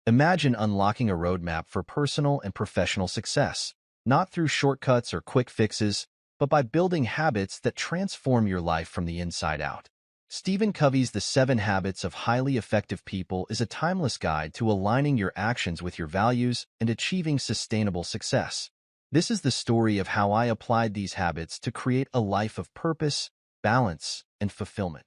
Imagine unlocking a roadmap for personal and professional success, not through shortcuts or quick fixes, but by building habits that transform your life from the inside out. Stephen Covey's The 7 Habits of Highly Effective People is a timeless guide to aligning your actions with your values and achieving sustainable success. This is the story of how I applied these habits to create a life of purpose, balance, and fulfillment.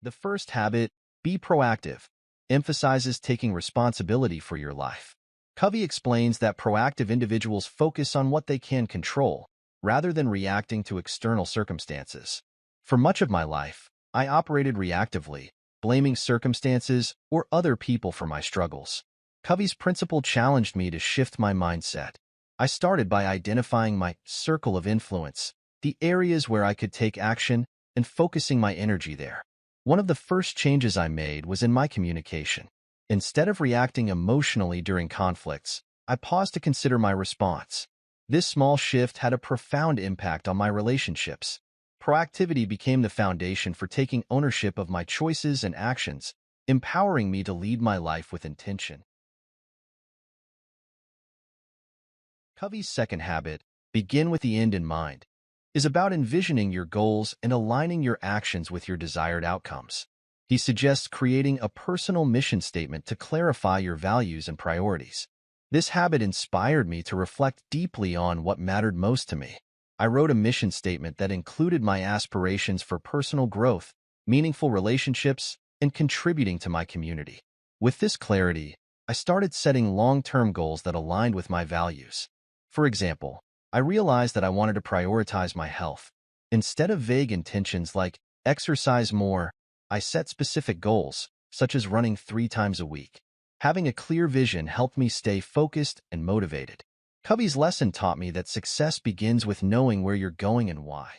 The first habit, be proactive, emphasizes taking responsibility for your life. Covey explains that proactive individuals focus on what they can control, rather than reacting to external circumstances. For much of my life, I operated reactively, blaming circumstances or other people for my struggles. Covey's principle challenged me to shift my mindset. I started by identifying my circle of influence, the areas where I could take action, and focusing my energy there. One of the first changes I made was in my communication. Instead of reacting emotionally during conflicts, I paused to consider my response. This small shift had a profound impact on my relationships. Proactivity became the foundation for taking ownership of my choices and actions, empowering me to lead my life with intention. Covey's second habit, begin with the end in mind, is about envisioning your goals and aligning your actions with your desired outcomes. He suggests creating a personal mission statement to clarify your values and priorities. This habit inspired me to reflect deeply on what mattered most to me. I wrote a mission statement that included my aspirations for personal growth, meaningful relationships, and contributing to my community. With this clarity, I started setting long-term goals that aligned with my values. For example, I realized that I wanted to prioritize my health. Instead of vague intentions like exercise more, I set specific goals, such as running 3 times a week. Having a clear vision helped me stay focused and motivated. Covey's lesson taught me that success begins with knowing where you're going and why.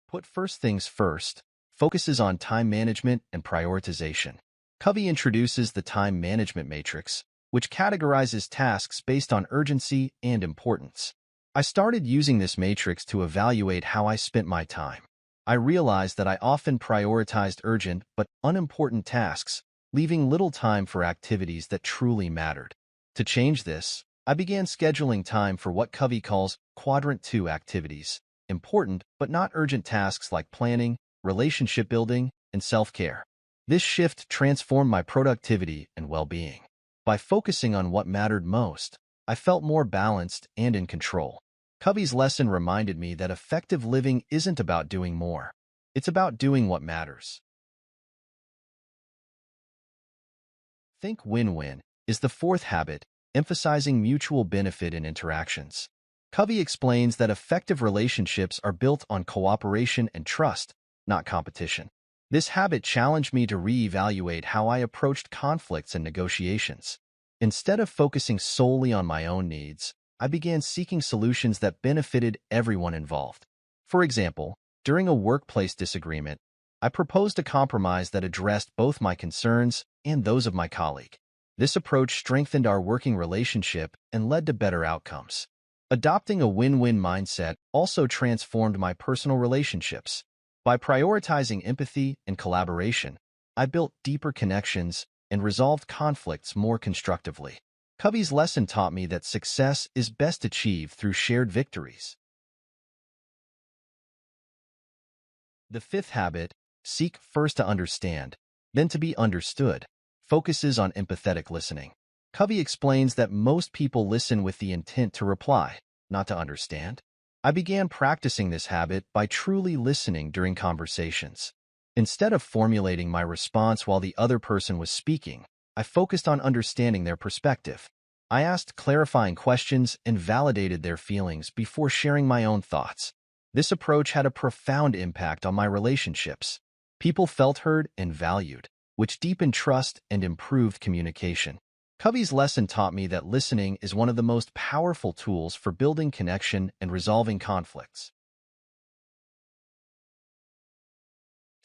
Put first things first focuses on time management and prioritization. Covey introduces the time management matrix, which categorizes tasks based on urgency and importance. I started using this matrix to evaluate how I spent my time. I realized that I often prioritized urgent but unimportant tasks, leaving little time for activities that truly mattered. To change this, I began scheduling time for what Covey calls Quadrant 2 activities, important but not urgent tasks like planning, relationship building, and self-care. This shift transformed my productivity and well-being. By focusing on what mattered most, I felt more balanced and in control. Covey's lesson reminded me that effective living isn't about doing more. It's about doing what matters. Think win-win is the fourth habit, emphasizing mutual benefit in interactions. Covey explains that effective relationships are built on cooperation and trust, not competition. This habit challenged me to reevaluate how I approached conflicts and negotiations. Instead of focusing solely on my own needs, I began seeking solutions that benefited everyone involved. For example, during a workplace disagreement, I proposed a compromise that addressed both my concerns and those of my colleague. This approach strengthened our working relationship and led to better outcomes. Adopting a win-win mindset also transformed my personal relationships. By prioritizing empathy and collaboration, I built deeper connections and resolved conflicts more constructively. Covey's lesson taught me that success is best achieved through shared victories. The fifth habit, seek first to understand, then to be understood, focuses on empathetic listening. Covey explains that most people listen with the intent to reply, not to understand. I began practicing this habit by truly listening during conversations. Instead of formulating my response while the other person was speaking, I focused on understanding their perspective. I asked clarifying questions and validated their feelings before sharing my own thoughts. This approach had a profound impact on my relationships. People felt heard and valued, which deepened trust and improved communication. Covey's lesson taught me that listening is one of the most powerful tools for building connection and resolving conflicts.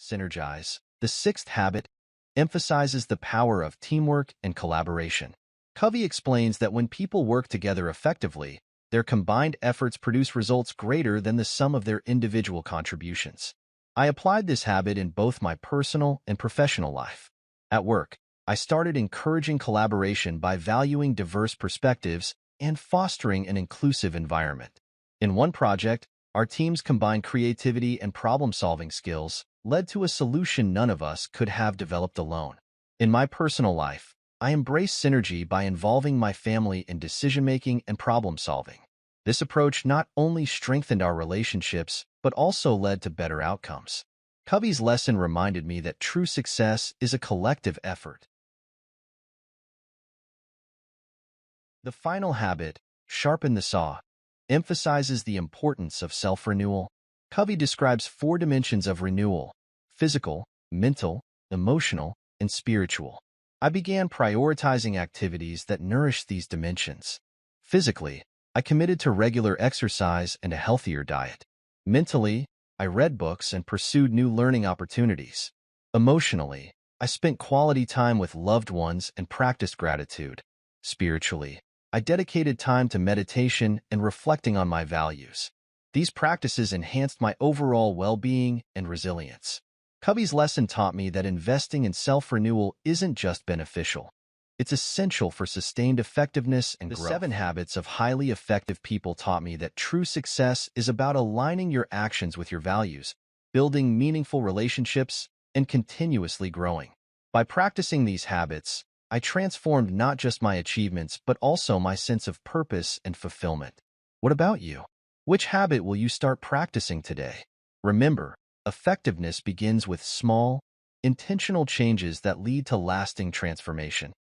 Synergize. The sixth habit emphasizes the power of teamwork and collaboration. Covey explains that when people work together effectively, their combined efforts produce results greater than the sum of their individual contributions. I applied this habit in both my personal and professional life. At work, I started encouraging collaboration by valuing diverse perspectives and fostering an inclusive environment. In one project, our teams combined creativity and problem-solving skills, led to a solution none of us could have developed alone. In my personal life, I embrace synergy by involving my family in decision-making and problem-solving. This approach not only strengthened our relationships, but also led to better outcomes. Covey's lesson reminded me that true success is a collective effort. The final habit, sharpen the saw, emphasizes the importance of self-renewal. Covey describes four dimensions of renewal: physical, mental, emotional, and spiritual. I began prioritizing activities that nourish these dimensions. Physically, I committed to regular exercise and a healthier diet. Mentally, I read books and pursued new learning opportunities. Emotionally, I spent quality time with loved ones and practiced gratitude. Spiritually, I dedicated time to meditation and reflecting on my values. These practices enhanced my overall well-being and resilience. Covey's lesson taught me that investing in self-renewal isn't just beneficial. It's essential for sustained effectiveness and growth. The 7 Habits of Highly Effective People taught me that true success is about aligning your actions with your values, building meaningful relationships, and continuously growing. By practicing these habits, I transformed not just my achievements, but also my sense of purpose and fulfillment. What about you? Which habit will you start practicing today? Remember, effectiveness begins with small, intentional changes that lead to lasting transformation.